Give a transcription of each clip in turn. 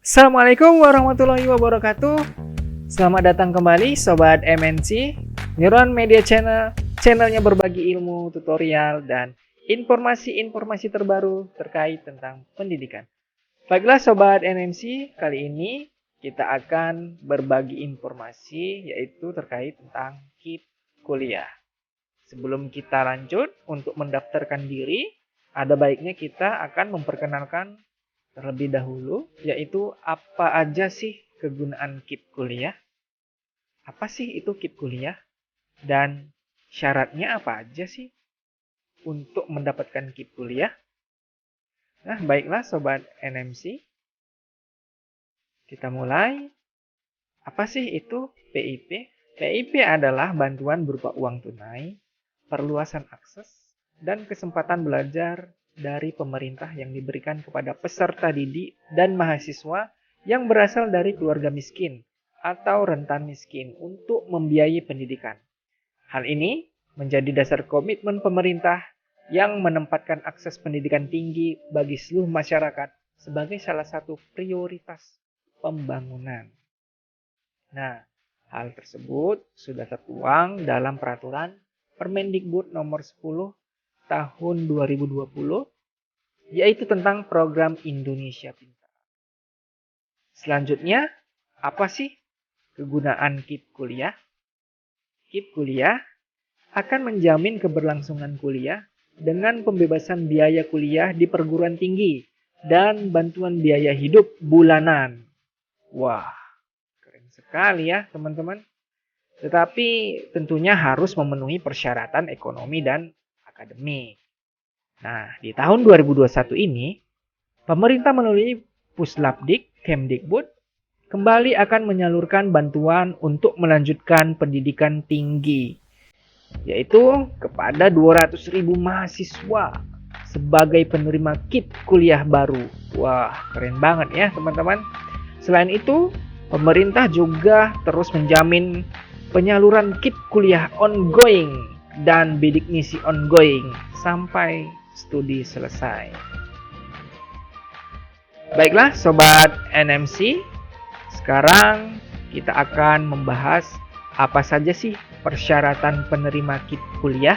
Assalamualaikum warahmatullahi wabarakatuh. Selamat datang kembali Sobat MNC Neuron Media Channel. Channelnya berbagi ilmu, tutorial, dan informasi-informasi terbaru terkait tentang pendidikan. Baiklah Sobat MNC, kali ini kita akan berbagi informasi yaitu terkait tentang KIP kuliah. Sebelum kita lanjut untuk mendaftarkan diri, ada baiknya kita akan memperkenalkan terlebih dahulu, yaitu apa aja sih kegunaan KIP kuliah? Apa sih itu KIP kuliah? Dan syaratnya apa aja sih untuk mendapatkan KIP kuliah? Nah, baiklah Sobat NMC. Kita mulai. Apa sih itu PIP? PIP adalah bantuan berupa uang tunai, perluasan akses, dan kesempatan belajar dari pemerintah yang diberikan kepada peserta didik dan mahasiswa yang berasal dari keluarga miskin atau rentan miskin untuk membiayai pendidikan. Hal ini menjadi dasar komitmen pemerintah yang menempatkan akses pendidikan tinggi bagi seluruh masyarakat sebagai salah satu prioritas pembangunan. Nah, hal tersebut sudah tertuang dalam peraturan Permendikbud nomor 10 tahun 2020, yaitu tentang program Indonesia Pintar. Selanjutnya, apa sih kegunaan KIP kuliah? KIP kuliah akan menjamin keberlangsungan kuliah dengan pembebasan biaya kuliah di perguruan tinggi dan bantuan biaya hidup bulanan. Wah, keren sekali ya teman-teman. Tetapi tentunya harus memenuhi persyaratan ekonomi dan akademik. Nah, di tahun 2021 ini, pemerintah melalui Puslapdik, Kemdikbud, kembali akan menyalurkan bantuan untuk melanjutkan pendidikan tinggi, yaitu kepada 200.000 mahasiswa sebagai penerima KIP kuliah baru. Wah, keren banget ya teman-teman. Selain itu, pemerintah juga terus menjamin penyaluran KIP kuliah ongoing dan bidik misi ongoing sampai studi selesai. Baiklah Sobat NMC, sekarang kita akan membahas apa saja sih persyaratan penerima KIP kuliah.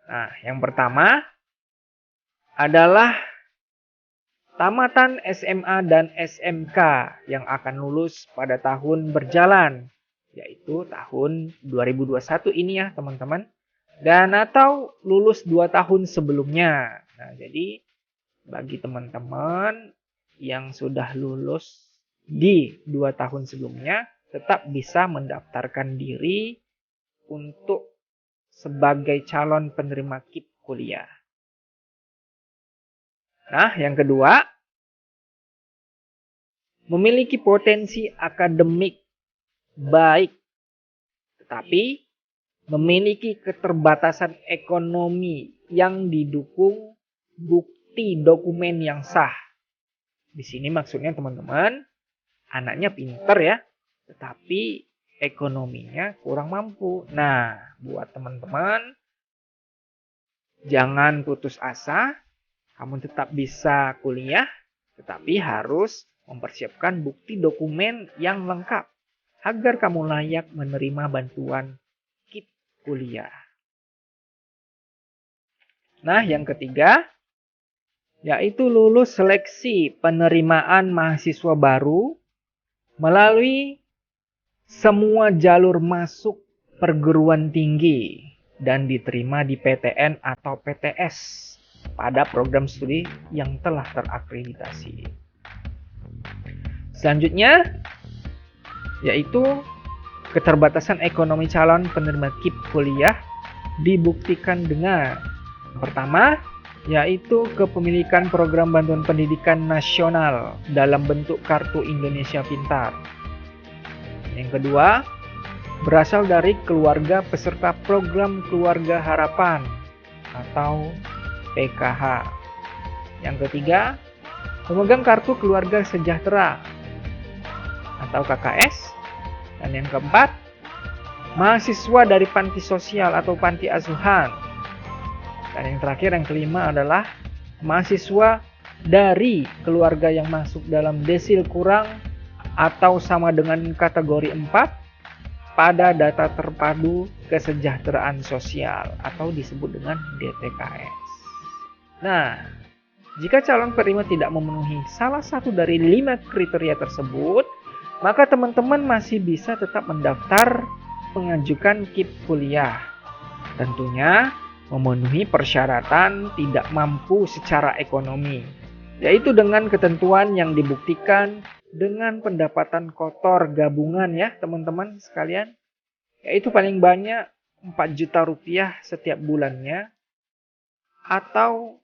Nah, yang pertama adalah tamatan SMA dan SMK yang akan lulus pada tahun berjalan, yaitu tahun 2021 ini ya teman-teman. Dan atau lulus 2 tahun sebelumnya. Nah, jadi bagi teman-teman yang sudah lulus di 2 tahun sebelumnya, tetap bisa mendaftarkan diri untuk sebagai calon penerima KIP kuliah. Nah, yang kedua, memiliki potensi akademik baik, tetapi memiliki keterbatasan ekonomi yang didukung bukti dokumen yang sah. Di sini maksudnya teman-teman, anaknya pinter ya, tetapi ekonominya kurang mampu. Nah, buat teman-teman, jangan putus asa. Kamu tetap bisa kuliah, tetapi harus mempersiapkan bukti dokumen yang lengkap agar kamu layak menerima bantuan KIP kuliah. Nah, yang ketiga, yaitu lulus seleksi penerimaan mahasiswa baru melalui semua jalur masuk perguruan tinggi dan diterima di PTN atau PTS pada program studi yang telah terakreditasi. Selanjutnya, yaitu keterbatasan ekonomi calon penerima KIP kuliah dibuktikan dengan pertama, yaitu kepemilikan program bantuan pendidikan nasional dalam bentuk Kartu Indonesia Pintar. Yang kedua, berasal dari keluarga peserta program Keluarga Harapan atau PKH. Yang ketiga, pemegang Kartu Keluarga Sejahtera atau KKS. Dan yang keempat, mahasiswa dari panti sosial atau panti asuhan. Dan yang terakhir, yang kelima adalah mahasiswa dari keluarga yang masuk dalam desil kurang atau sama dengan kategori 4 pada data terpadu kesejahteraan sosial atau disebut dengan DTKS. Nah, jika calon penerima tidak memenuhi salah satu dari 5 kriteria tersebut, maka teman-teman masih bisa tetap mendaftar mengajukan KIP kuliah. Tentunya memenuhi persyaratan tidak mampu secara ekonomi, yaitu dengan ketentuan yang dibuktikan dengan pendapatan kotor gabungan ya teman-teman sekalian, yaitu paling banyak 4 juta rupiah setiap bulannya, atau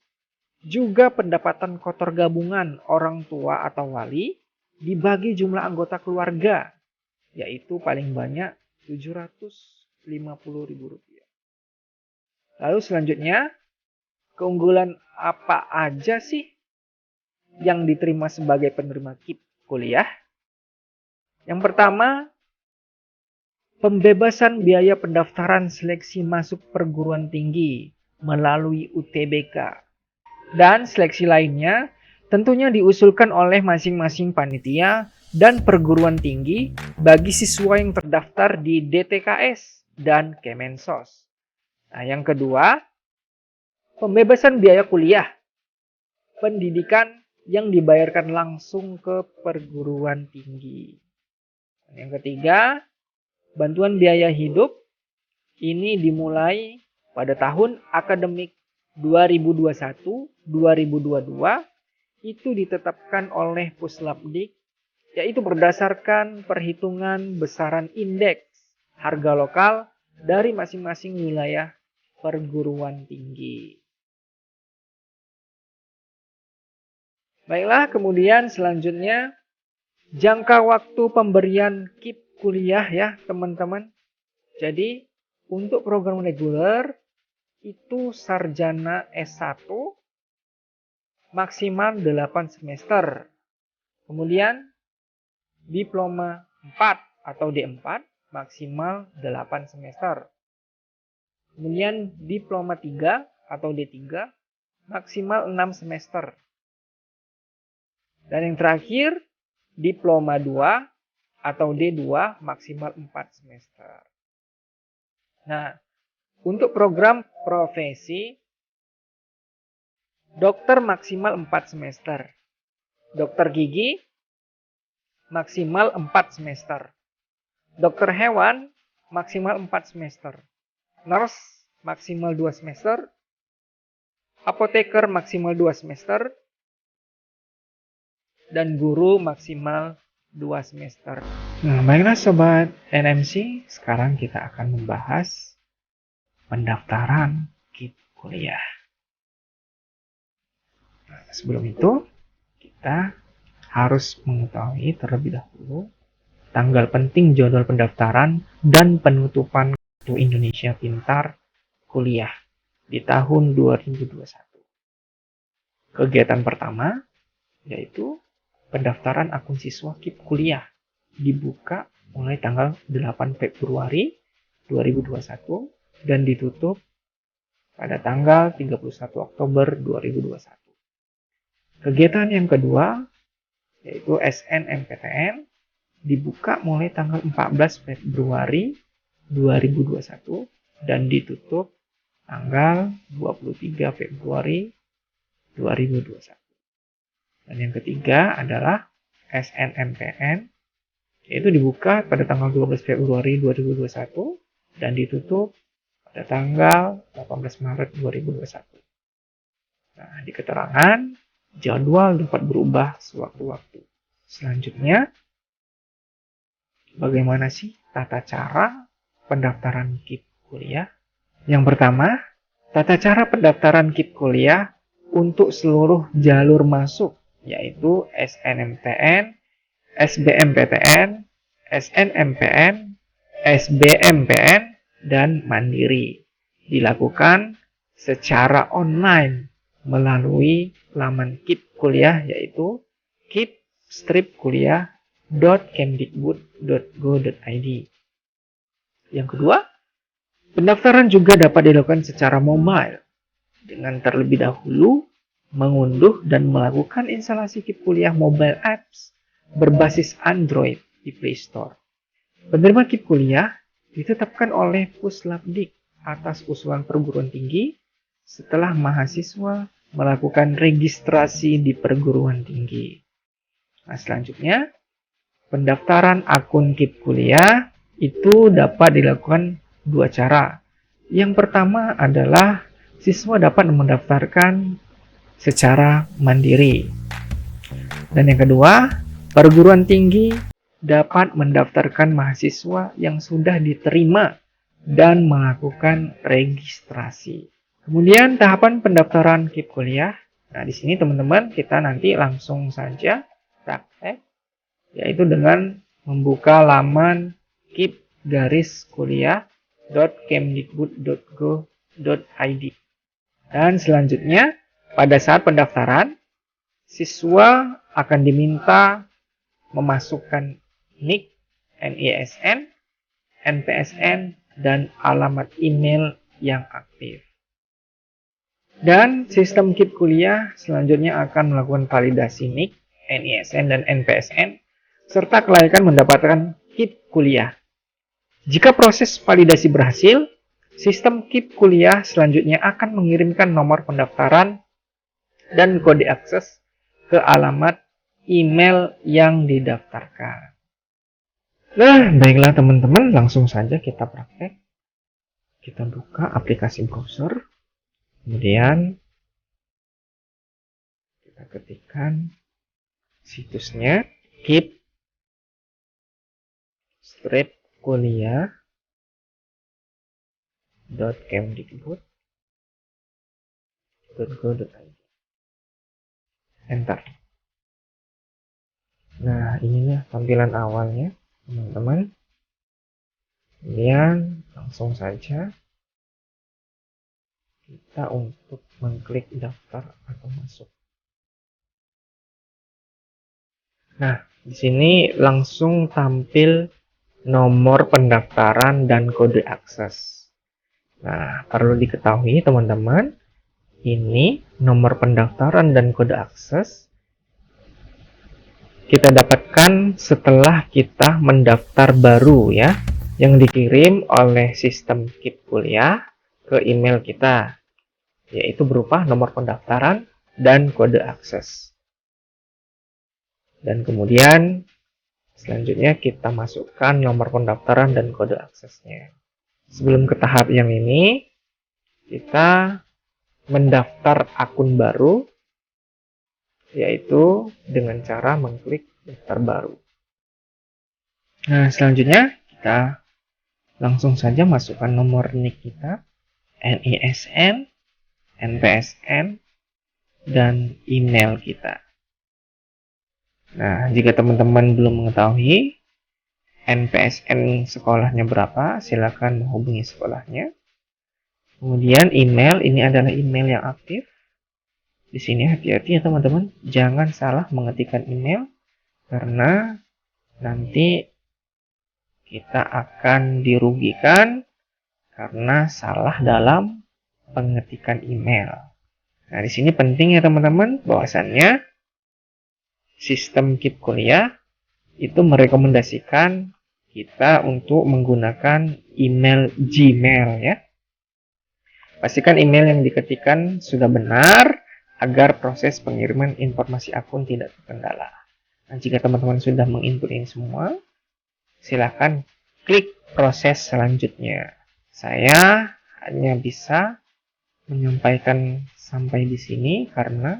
juga pendapatan kotor gabungan orang tua atau wali dibagi jumlah anggota keluarga, yaitu paling banyak Rp750.000. Lalu selanjutnya, keunggulan apa aja sih yang diterima sebagai penerima KIP kuliah? Yang pertama, pembebasan biaya pendaftaran seleksi masuk perguruan tinggi melalui UTBK. Dan seleksi lainnya tentunya diusulkan oleh masing-masing panitia dan perguruan tinggi bagi siswa yang terdaftar di DTKS dan Kemensos. Nah, yang kedua, pembebasan biaya kuliah pendidikan yang dibayarkan langsung ke perguruan tinggi. Yang ketiga, bantuan biaya hidup ini dimulai pada tahun akademik 2021-2022 itu ditetapkan oleh Puslapdik, yaitu berdasarkan perhitungan besaran indeks harga lokal dari masing-masing wilayah perguruan tinggi. Baiklah, kemudian selanjutnya jangka waktu pemberian KIP kuliah ya teman-teman. Jadi untuk program reguler itu sarjana S1 maksimal 8 semester. Kemudian diploma 4 atau D4 maksimal 8 semester. Kemudian diploma 3 atau D3 maksimal 6 semester. Dan yang terakhir diploma 2 atau D2 maksimal 4 semester. Nah, untuk program profesi dokter maksimal 4 semester. Dokter gigi maksimal 4 semester. Dokter hewan maksimal 4 semester. Nurse maksimal 2 semester. Apoteker maksimal 2 semester. Dan guru maksimal 2 semester. Nah, baiklah Sobat NMC, sekarang kita akan membahas pendaftaran KIP kuliah. Nah, sebelum itu, kita harus mengetahui terlebih dahulu tanggal penting jadwal pendaftaran dan penutupan Kartu Indonesia Pintar kuliah di tahun 2021. Kegiatan pertama yaitu pendaftaran akun siswa KIP kuliah dibuka mulai tanggal 8 Februari 2021 dan ditutup pada tanggal 31 Oktober 2021. Kegiatan yang kedua yaitu SNMPTN dibuka mulai tanggal 14 Februari 2021 dan ditutup tanggal 23 Februari 2021. Dan yang ketiga adalah SNMPN, yaitu dibuka pada tanggal 12 Februari 2021 dan ditutup pada tanggal 18 Maret 2021. Nah, di keterangan, jadwal dapat berubah sewaktu-waktu. Selanjutnya, bagaimana sih tata cara pendaftaran KIP kuliah? Yang pertama, tata cara pendaftaran KIP kuliah untuk seluruh jalur masuk, yaitu SNMPTN, SBMPTN, SNMPN, SBMPN, dan Mandiri. Dilakukan secara online melalui laman KIP kuliah, yaitu kip-kuliah.kemdikbud.go.id. Yang kedua, pendaftaran juga dapat dilakukan secara mobile dengan terlebih dahulu mengunduh dan melakukan instalasi KIP Kuliah mobile apps berbasis Android di Play Store. Penerima KIP Kuliah ditetapkan oleh Puslapdik atas usulan perguruan tinggi setelah mahasiswa melakukan registrasi di perguruan tinggi. Nah, selanjutnya, pendaftaran akun KIP Kuliah itu dapat dilakukan dua cara. Yang pertama adalah siswa dapat mendaftarkan secara mandiri. Dan yang kedua, perguruan tinggi dapat mendaftarkan mahasiswa yang sudah diterima dan melakukan registrasi. Kemudian tahapan pendaftaran KIP Kuliah. Nah, di sini teman-teman kita nanti langsung saja praktek, yaitu dengan membuka laman kip-kuliah.kemdikbud.go.id. Dan selanjutnya, pada saat pendaftaran, siswa akan diminta memasukkan NIK, NISN, NPSN, dan alamat email yang aktif. Dan sistem KIP Kuliah selanjutnya akan melakukan validasi NIK, NISN, dan NPSN, serta kelayakan mendapatkan KIP Kuliah. Jika proses validasi berhasil, sistem KIP Kuliah selanjutnya akan mengirimkan nomor pendaftaran dan kode akses ke alamat email yang didaftarkan. Nah, baiklah teman-teman, langsung saja kita praktek. Kita buka aplikasi browser. Kemudian kita ketikkan situsnya kip-kuliah.kemdikbud.go.id. Enter. Nah, inilah tampilan awalnya, teman-teman. Kemudian langsung saja kita untuk mengklik daftar atau masuk. Nah, di sini langsung tampil nomor pendaftaran dan kode akses. Nah, perlu diketahui teman-teman, ini nomor pendaftaran dan kode akses kita dapatkan setelah kita mendaftar baru ya, yang dikirim oleh sistem KIP Kuliah ke email kita, yaitu berupa nomor pendaftaran dan kode akses. Dan kemudian selanjutnya kita masukkan nomor pendaftaran dan kode aksesnya. Sebelum ke tahap yang ini, kita mendaftar akun baru, yaitu dengan cara mengklik daftar baru. Nah, selanjutnya kita langsung saja masukkan nomor NIK kita, NISN, NPSN, dan email kita. Nah, jika teman-teman belum mengetahui NPSN sekolahnya berapa, silakan menghubungi sekolahnya. Kemudian email, ini adalah email yang aktif. Di sini hati-hati ya teman-teman, jangan salah mengetikkan email, karena nanti kita akan dirugikan karena salah dalam pengetikan email. Nah, di sini penting ya teman-teman, bahwasannya sistem KIP Kuliah itu merekomendasikan kita untuk menggunakan email Gmail ya. Pastikan email yang diketikkan sudah benar agar proses pengiriman informasi akun tidak terkendala. Nah, jika teman-teman sudah menginput ini semua, silakan klik proses selanjutnya. Saya hanya bisa menyampaikan sampai di sini karena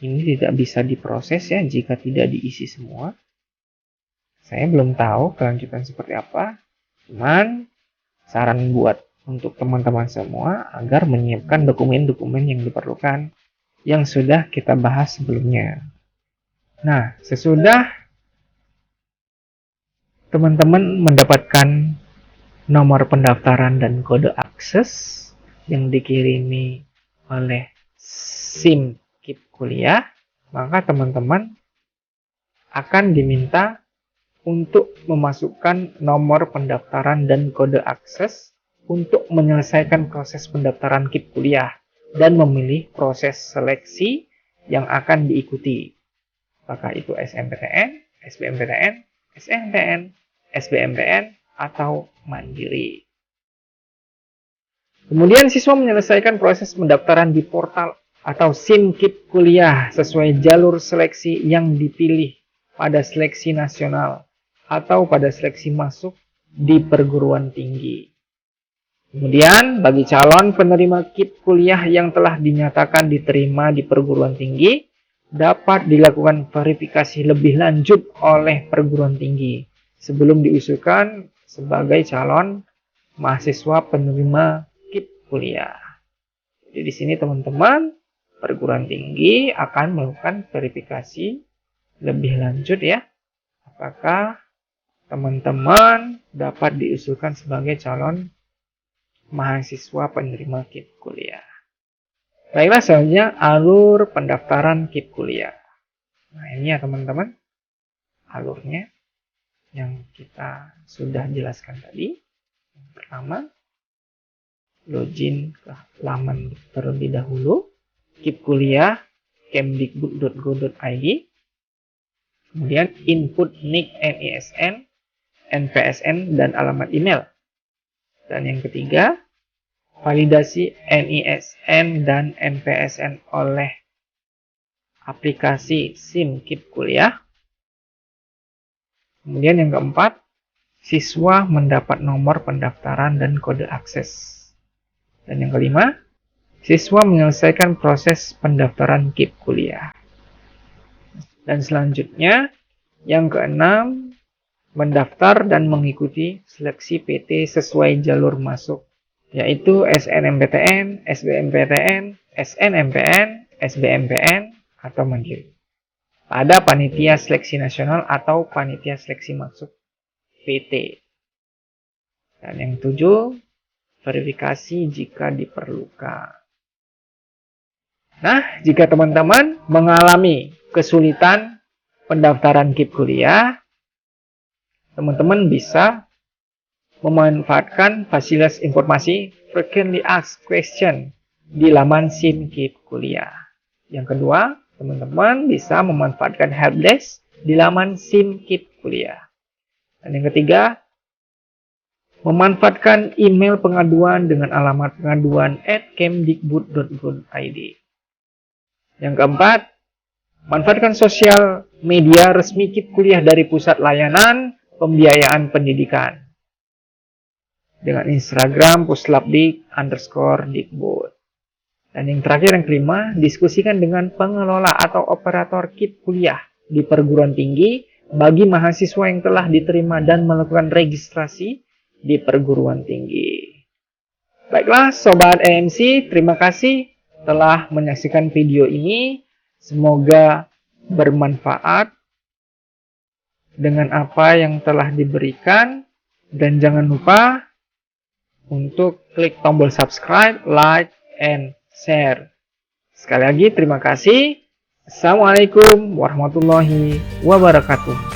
ini tidak bisa diproses ya jika tidak diisi semua. Saya belum tahu kelanjutan seperti apa. Cuman saran buat untuk teman-teman semua agar menyiapkan dokumen-dokumen yang diperlukan yang sudah kita bahas sebelumnya. Nah, sesudah teman-teman mendapatkan nomor pendaftaran dan kode akses yang dikirimi oleh SIM KIP Kuliah, maka teman-teman akan diminta untuk memasukkan nomor pendaftaran dan kode akses untuk menyelesaikan proses pendaftaran KIP Kuliah dan memilih proses seleksi yang akan diikuti. Apakah itu SNMPTN, SBMPTN, SNMPTN, SBMPTN, atau mandiri. Kemudian siswa menyelesaikan proses pendaftaran di portal atau SIM KIP kuliah sesuai jalur seleksi yang dipilih pada seleksi nasional atau pada seleksi masuk di perguruan tinggi. Kemudian bagi calon penerima KIP kuliah yang telah dinyatakan diterima di perguruan tinggi, dapat dilakukan verifikasi lebih lanjut oleh perguruan tinggi sebelum diusulkan sebagai calon mahasiswa penerima KIP kuliah. Jadi di sini teman-teman, perguruan tinggi akan melakukan verifikasi lebih lanjut ya. Apakah teman-teman dapat diusulkan sebagai calon mahasiswa penerima KIP kuliah. Baiklah, selanjutnya alur pendaftaran KIP kuliah. Nah ini ya teman-teman, alurnya yang kita sudah jelaskan tadi. Yang pertama, login ke laman terlebih dahulu, KIP kuliah, kemdikbud.go.id. Kemudian input NIK, NISN, NPSN, dan alamat email. Dan yang ketiga, validasi NISN dan NPSN oleh aplikasi SIM KIP kuliah. Kemudian yang keempat, siswa mendapat nomor pendaftaran dan kode akses. Dan yang kelima, siswa menyelesaikan proses pendaftaran KIP kuliah. Dan selanjutnya, yang keenam, mendaftar dan mengikuti seleksi PT sesuai jalur masuk, yaitu SNMPTN, SBMPTN, SNMPN, SBMPN, atau mandiri. Pada panitia seleksi nasional atau panitia seleksi masuk PT. Dan yang ketujuh, verifikasi jika diperlukan. Nah, jika teman-teman mengalami kesulitan pendaftaran KIP kuliah, teman-teman bisa memanfaatkan fasilitas informasi frequently asked question di laman SIM KIP kuliah. Yang kedua, teman-teman bisa memanfaatkan helpdesk di laman SIM KIP kuliah. Dan yang ketiga, memanfaatkan email pengaduan dengan alamat pengaduan @kemdikbud.go.id. Yang keempat, manfaatkan sosial media resmi KIP kuliah dari Pusat Layanan Pembiayaan Pendidikan dengan Instagram puslapdik_dikbud. Dan yang terakhir, yang kelima, diskusikan dengan pengelola atau operator KIP kuliah di perguruan tinggi bagi mahasiswa yang telah diterima dan melakukan registrasi di perguruan tinggi. Baiklah Sobat EMC, terima kasih telah menyaksikan video ini. Semoga bermanfaat dengan apa yang telah diberikan. Dan jangan lupa untuk klik tombol subscribe, like, and share. Sekali lagi terima kasih. Assalamualaikum warahmatullahi wabarakatuh.